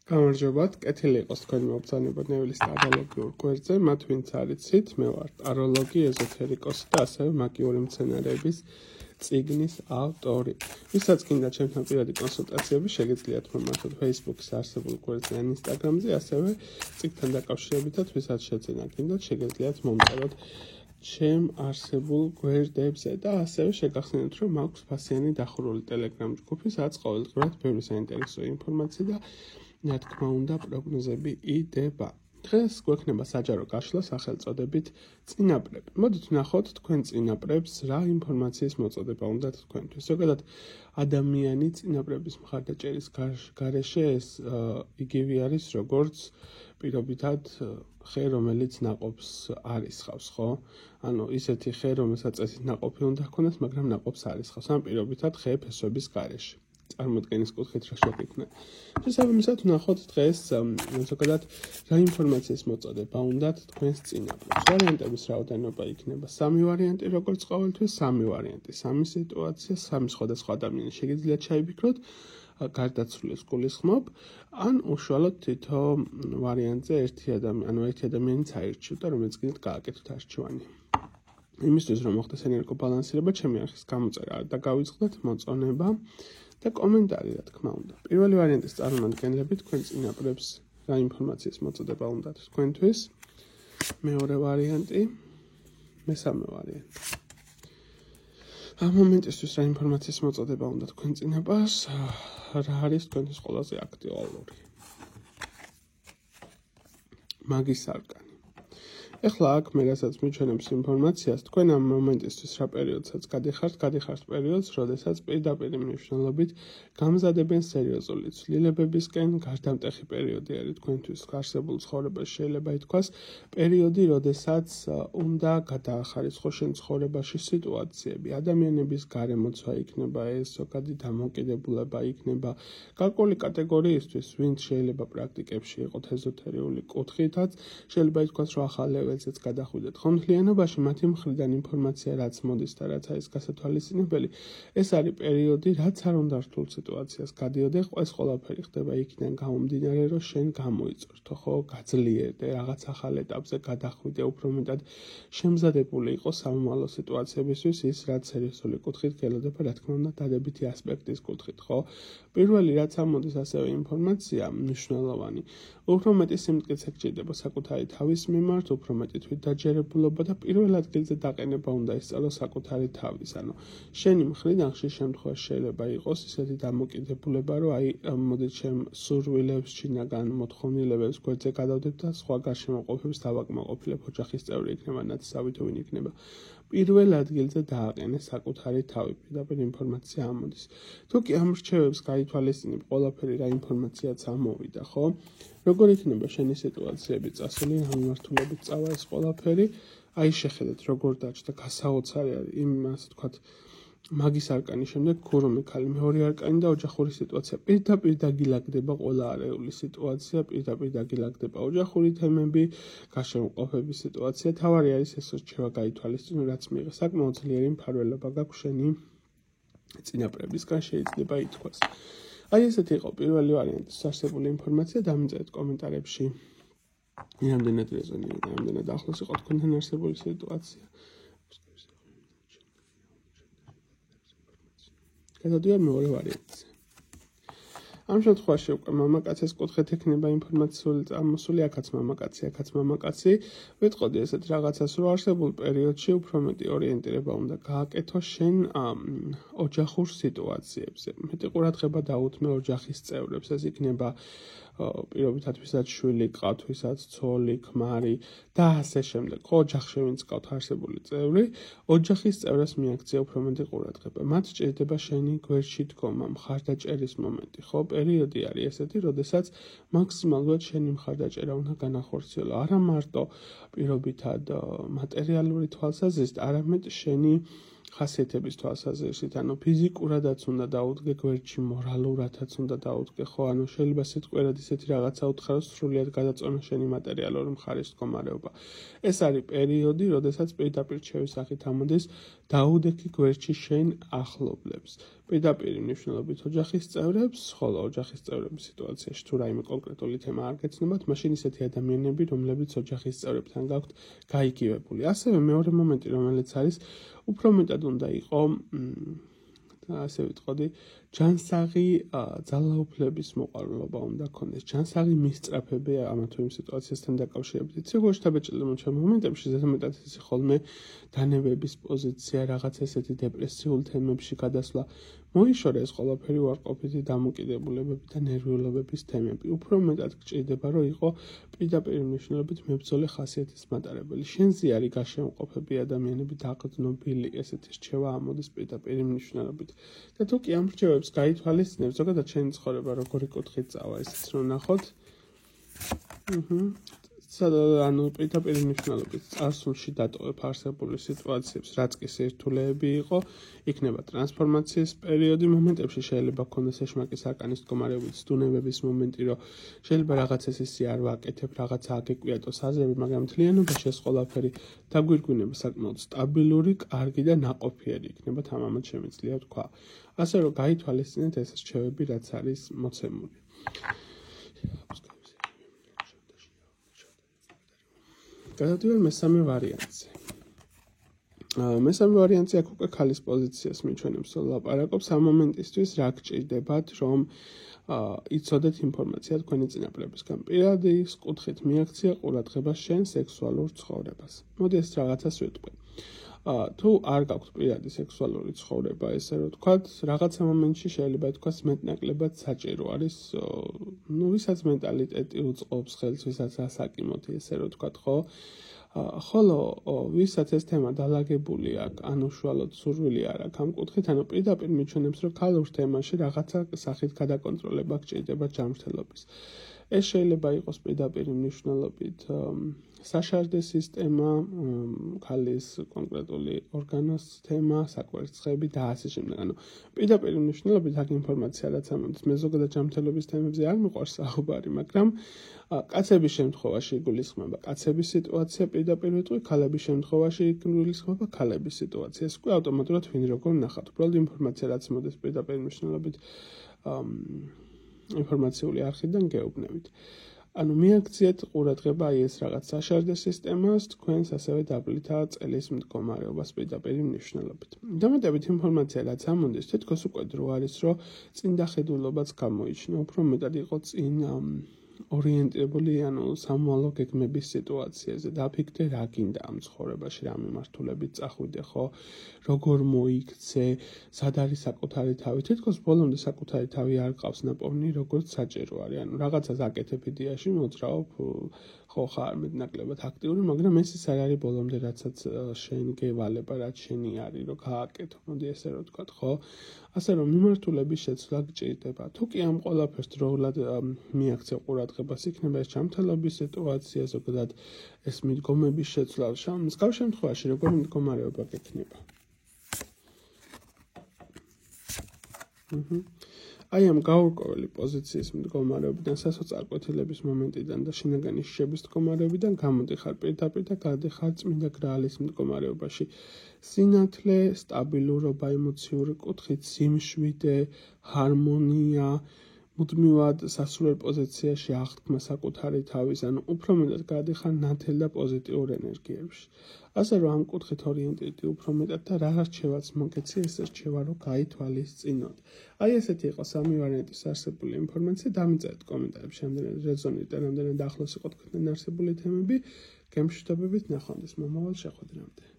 გამარჯობათ, კეთილი იყოს თქვენი მობრძანება ნევილის სტადიალოგიურ გვერდზე, მათ ვინც არიცით, მე ვარ ტაროლოგი, ეზოთერიკოსი და ასევე მაგიური მცენარეების წიგნის ავტორი. ვისაც გინდა ჩემთან პირადი კონსულტაციები, შეგიძლიათ მომართოთ Facebook-ის არსებულ გვერდზე ან Instagram-ზე, ასევე წიგნთან დაკავშირებითაც ვისაც შეძენა გინდათ, შეგიძლიათ მომწეროთ ჩემ არსებულ გვერდებზე და ასევე შეგახსენებთ, რომ მაქვს ფასიანი დახურული Telegram ჯგუფი, სადაც ყოველდღიურად ბევრი საინტერესო ინფორმაცია და რა თქმა უნდა, პროგნოზები იდება. დღეს გვექნება საჯარო გაშლა სახელწოდებით წინაპრები. მოდით ვნახოთ თქვენ წინაპრებს რა ინფორმაციის მოწოდება უნდათ თქვენთვის. ზოგადად ადამიანი წინაპრების მხარდაჭერის გარეშე ეს იგივე არის, როგორც პირობითად ხე, რომელიც ნაყოფს არისხავს, ხო? ანუ ისეთი ხე, რომელსაც წესით ნაყოფი უნდა ჰქონდეს, მაგრამ ნაყოფს არისხავს. ან პირობითად ხე ფესვების გარეშე. წარმოდგენის კუთხით რა შეგვიქმნა. შესაბამისად ვნახოთ დღეს ზოგადად რა ინფორმაციის მოწოდება უნდათ თქვენს წინაპრებს. ვარიანტების რაოდენობა იქნება 3 ვარიანტი, როგორც ყოველთვის 3 ვარიანტი, 3 სიტუაცია, 3 სხვადასხვა ადამიანი. შეგიძლიათ ჩაიფიქროთ, გარდაცვლილის გულისხმობ, ან უშუალოდ თითო ვარიანტზე ერთი ადამიანიც აირჩიოთ და რომელიც გინდათ გააკეთოთ არჩევანი. იმისთვის რომ მოხდეს ენერგობალანსირება, ჩემი არხის გამოწერა და გავიწყდეთ მოწონება და კომენტარი, რა თქმა უნდა. პირველი ვარიანტის წარმომადგენლები თქვენ წინაპრებს რა ინფორმაციის მოწოდება უნდათ თქვენთვის. მეორე ვარიანტი, მესამე ვარიანტი. ამ მომენტისთვის რა ინფორმაციის მოწოდება უნდა თქვენ წინაპარს, რა არის თქვენთვის ყველაზე აქტუალური. მაგის არკანი. ეხლა აქ მე რასაც მიჩვენებს ინფორმაციას, თქვენ ამ მომენტისთვის რა პერიოდსაც გადიხართ პერიოდს, როდესაც პირდაპირ მნიშვნელობით გამზადებენ სერიოზული ცვლილებებისკენ, გარდამტეხი პერიოდი არის თქვენთვის არსებულ ცხოვრებაში, შეიძლება ითქვას, პერიოდი, როდესაც უნდა გადაახარისხო შენ ცხოვრებაში სიტუაციები, ადამიანების გარემოცვა იქნება ეს, ზოგადი დამოკიდებულება იქნება, გარკვეული კატეგორიისთვის, ვინც შეიძლება პრაქტიკებში იყოთ ეზოთერიული კუთხითაც, შეიძლება ითქვას, რომ ახალ ლეველზეც გადახვიდეთ ხომთლიანობაში, მათი მხრიდან ინფორმაცია რაც მოდის და რაც არის გასათვალისწინებელი, ეს არის პერიოდი, რაც არ უნდა რთულ სიტუაციას გადიოდე, ეს ყველაფერი ხდება იქიდან გამომდინარე, რომ შენ გამოიწორთო, ხო, გაძლიერდე, რაღაც ახალ ეტაპზე გადახვიდე, უფრო მეტად შემზადებული იყო სამომავლო სიტუაციებისთვის ის, რაც სერიოზული კუთხით გელოდება, რა თქმა უნდა, დადებითი ასპექტის კუთხით, ხო? პირველი რაც ამოდის ასევე ინფორმაცია მნიშვნელოვანი. უფრო მეტი სიმტკიცე გჭირდება საკუთარი თავის მიმართ, უფრო მეტი თვითდაჯერებულობა და პირველ ადგილზე დაყენება უნდა ისწავლო საკუთარი თავის. ანუ შენი მხრიდან ხშირ შემთხვევაში შეიძლება იყოს ისეთი დამოკიდებულება, რომ მოდით ჩემ სურვილებს, შინაგან მოთხოვნილებებს გვერდზე გადავდებ და სხვა გარშემოყოფებს დავაკმაყოფილებ, ოჯახის წევრი იქნება, ნათესავი თუ ვინ იქნება. პირველ ადგილზე დააყენე საკუთარი თავი, პირდაპირ ინფორმაცია ამოდის. თუ კი ამ რჩევებს გაითვალისწინებ, ყველაფერი რა ინფორმაციაც ამოვიდა, ხო? როგორ იქნება შენი სიტუაციები წასული, რა მიმართულებით წავა ეს ყველაფერი, აი შეხედეთ როგორ დაჭდა, გასაოცარი არის იმ ასე ვთქვათ მაგის არკანის შემდეგ ქურუმი ქალი, მეორე არკანი და ოჯახური სიტუაცია. პირდაპირ დაგილაგდება ყველა არეული სიტუაცია, პირდაპირ დაგილაგდება ოჯახური თემები, გარშემოყოფების სიტუაცია. თავარი არის ეს რჩევა გაითვალისწინო, რაც მიიღე. საკმაოდ ძლიერი მფარველობა გაქვს შენი წინაპრებისგან, შეიძლება ითქვას. აი ესეთი იყო პირველი ვარიანტის არსებული ინფორმაცია, დამიწერეთ კომენტარებში. რამდენად რეზონირდა, რამდენად ახლოს იყო თქვენთან არსებული სიტუაცია. გადავდივარ მეორე ვარიანტზე. ამ შემთხვევაში უკვე მამაკაცის კუთხით ექნება ინფორმაციული წამოსული, აქაც მამაკაცი. ვიტყოდი ესეთ რაღაცას, რომ არსებულ პერიოდში უფრო მეტი ორიენტირება უნდა გააკეთო შენ ოჯახურ სიტუაციებზე. მეტი ყურადღება დაუთმე ოჯახის წევრებს, ეს იქნება პირობითად ვისაც შვილი გყავთ, ვისაც ცოლი, ქმარი და ასე შემდეგ. ხო, ოჯახში ვინც გყავთ არსებული წევრი, ოჯახის წევრებს მიაქცია უფრო მეტი ყურადღება. მათ სჭირდება შენი გვერდში დგომა, მხარდაჭერის მომენტი, ხო? პერიოდი არის ესეთი, როდესაც მაქსიმალურად შენი მხარდაჭერა უნდა განახორციელო. არა მარტო პირობითად მატერიალური თვალსაზრისით, არამედ შენი ხასიათების თვალსაზრისით, ანუ ფიზიკურადაც უნდა დაუდგე გვერდში, მორალურადაც უნდა დაუდგე, ხო, ანუ შეიძლება სიტყვიერად ისეთი რაღაცა უთხრა, სრულიად გადაწონა შენი მატერიალური მხარის მდგომარეობა. ეს არის პერიოდი, როდესაც პირდაპირ რჩევის სახით ამოდის, დაუდექი გვერდში შენ ახლობლებს. პირდაპირ მნიშვნელობით ოჯახის წევრებს, ხოლო ოჯახის წევრების სიტუაციაში თუ რაიმე კონკრეტული თემა არ გეცნობათ, მაშინ ისეთი ადამიანები, რომლებიც ოჯახის წევრებთან გაქვთ გაიგივებული. ასევე მეორე მომენტი, რომელიც არის, უფრო მეტად უნდა იყო ასე ვიტყოდი, ჯანსაღი ძალაუფლების მოყვარულობა უნდა ქონდეს, ჯანსაღი მისწრაფები ამა თუ იმ სიტუაციასთან დაკავშირებით. როგორ შთაბეჭდილებულ მომენტებში ზედმეტად ისე ხოლმე დანებების პოზიცია, რაღაც ესეთი დეპრესიულ თემებში გადასვლა, მოიშორე ეს ყველაფერი უარყოფითი დამოკიდებულებები და ნერვიულობების თემები. უფრო მეტად გჭირდება, რომ იყო პირდაპირ მნიშვნელობით მებრძოლი ხასიათის მატარებელი. შენზე არის გაშემოყოფები ადამიანები დაგრძნობილი ესეთი რჩევა ამოდის პირდაპირ მნიშვნელობით. და თუ კი ამ რჩევებს გაითვალისწინებ, ზოგადად შენი ცხოვრება როგორი კუთხით წავა, ესეც რომ ნახოთ. ანუ პირდაპირ მნიშვნელობით წარსულში დატოვებ არსებული სიტუაციებს, რაც კი სირთულეები იყო, იქნება ტრანსფორმაციის პერიოდი, მომენტებში შეიძლება გქონდეს ეშმაკის არკანის მდგომარეობით სტუნებების მომენტი, რომ შეიძლება რაღაცას ისე არ ვაკეთებ, რაღაცა აგეკვიატოს აზრები, მაგრამ მთლიანობაში ეს ყველაფერი დაგვირგვინება საკმაოდ სტაბილური, კარგი და ნაყოფიერი იქნება, თამამად შემიძლია ვთქვა. ასე რომ გაითვალისწინეთ ეს რჩევები, რაც არის მოცემული. გადავდივარ მესამე ვარიანტზე. მესამე ვარიანტი აქ უკვე ქალის პოზიციას მიჩვენებს ლაპარაკობს. ამ მომენტისთვის რა გჭირდებათ, რომ იცოდეთ ინფორმაცია თქვენი წინაპრებისგან. პირადი კუთხით მიაქცია ყურადღება შენ სექსუალურ ცხოვრებას. მოდი ეს რაღაცას ვიტყვი. თუ არ გაქვთ პირადი სექსუალური ცხოვრება, ესე რომ ვთქვათ, რაღაცა მომენტში შეიძლება ითქვას მეტნაკლებად საჭირო არის, ვისაც მენტალიტეტი უწყობს ხელს, ვისაც ასაკიმოთი, ესე რომ ვთქვათ, ხო? ხოლო ვისაც ეს თემა დალაგებული აქვს, ან უშუალოდ სურვილი არ აქვს ამ კუთხით, ანუ პირდაპირ მიჩვენებს, რომ ქალურ თემაში რაღაცა სახით გადაკონტროლება გჭირდება ჯანმრთელობის. ეს შეიძლება იყოს პირდაპირ მნიშვნელობით საშარდე სისტემა, ქალის კონკრეტული ორგანოს თემა, საკვერცხები და ასე შემდეგ. ანუ პირდაპირ მნიშვნელობით აქ ინფორმაცია რაც ამოდის, მე ზოგადად ჯანმრთელობის თემებზე არ მიყვარს საუბარი, მაგრამ კაცების შემთხვევაში იგულისხმება კაცების სიტუაცია პირდაპირ ვიტყვი, ქალების შემთხვევაში იგულისხმება ქალების სიტუაცია. ეს უკვე ავტომატურად ვინ როგორ ნახავთ. უბრალოდ ინფორმაცია რაც მოდის პირდაპირ მნიშვნელობით ინფორმაციული არხიდან გეუბნებით. ანუ მიაქციეთ ყურადღება აი ეს რაღაც საშარდე სისტემას, თქვენს ასევე დაბლითა წელის მდგომარეობას პირდაპირ მნიშვნელობით. დამატებით ინფორმაცია რაც ამოდის, თითქოს უკვე დრო არის, რომ წინ დახედულობაც გამოიჩნო, უფრო მეტად იყო წინ ორიენტირებული, ანუ სამოვალო გეგმების სიტუაციაზე. დაფიქრდე რა გინდა ამ ცხოვრებაში, რა მიმართულებით წახვიდე, ხო? როგორ მოიქცე, სად არის საკუთარი თავი. თითქოს ბოლომდე საკუთარი თავი არ ყავს ნაპოვნი, როგორც საჭირო არის. ანუ რაღაცას აკეთებ იდეაში, მოძრაობ, ხო ხარ მეტნაკლებად აქტიური, მაგრამ ეს ის არ არის ბოლომდე, რაცაც შენ გევალება, რაც შენი არის, რომ გააკეთო. მოდი ესე რომ ვთქვათ, ხო? ასე რომ მიმართულების შეცვლა გჭირდება. თუ კი ამ ყველაფერს დროულად მიაქცე ყურადღებას, იქნება ეს ჯანმრთელობის სიტუაცია, ზოგადად ეს მიდგომების შეცვლა. მსგავს შემთხვევაში როგორი მდგომარეობა გექნება? აი ამ გაურკვეველი პოზიციის მდგომარეობიდან, სასოწარკვეთილების მომენტიდან და შინაგანი შიშების მდგომარეობიდან გამოდიხარ პირდაპირ და გადიხარ წმინდა გრაალის მდგომარეობაში. სინათლე, სტაბილურობა, ემოციური კუთხით, სიმშვიდე, ჰარმონია, მუდმივად სასურველ პოზიციაში აღთქმა საკუთარი თავის, ანუ უფრო მეტად გადიხარ ნათელ და პოზიტიურ ენერგიებში. ასე რომ ამ კუთხით ორიენტირდი უფრო მეტად და რა რჩევაც მოგეცი, ეს რჩევა რომ გაითვალისწინოთ. აი ესეთი იყო სამი ვარიანტის არსებული ინფორმაცია, დამიწერეთ კომენტარებში, რამდენად რეზონირდა, რამდენად ახლოს იყო თქვენთან არსებული თემები. გემშვიდობებით ნახვამდის მომავალ შეხვედრამდე.